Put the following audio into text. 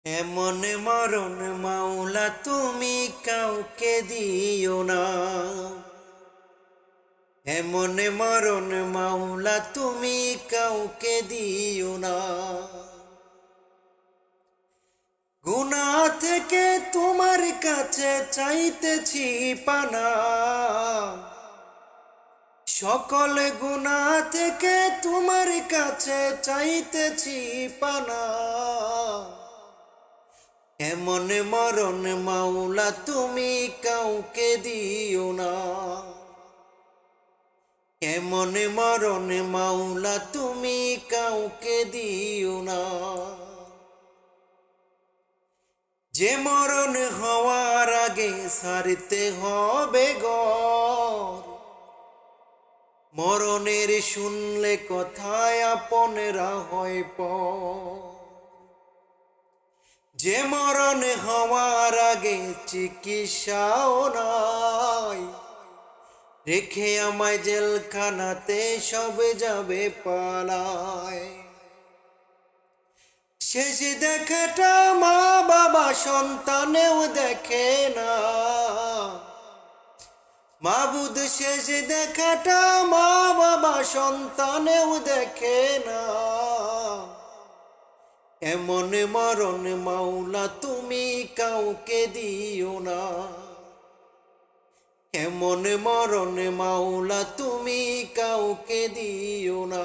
এমন মরণ মাওলা তুমি কাউকে দিও না। এমন মরণ মাওলা তুমি কাউকে দিও না। গুনাহ থেকে তোমার কাছে চাইতেছি পানা, সকল গুনাহ থেকে তোমার কাছে চাইতেছি পানা। এমন মরণ মাওলা তুমি কাউকে দিও না। এমন মরণ মাওলা তুমি কাউকে দিও না। যে মরণ হওয়ার আগে সারতে হবে ঘর, মরণের শুনলে কথায় আপনরা হয় পর। যে মরণ হওয়ার আগে চিকিৎসাও নাই, রেখে আমায় জেলখানাতে সব যাবে পালায়। শেষ দেখাটা মা বাবা সন্তানেও দেখে না, মাবুদ শেষ দেখাটা মা বাবা সন্তানেও দেখে না। এমন মরণ মাওলা তুমি কাউকে দিও না। এমন মরণ মাওলা তুমি কাউকে দিও না।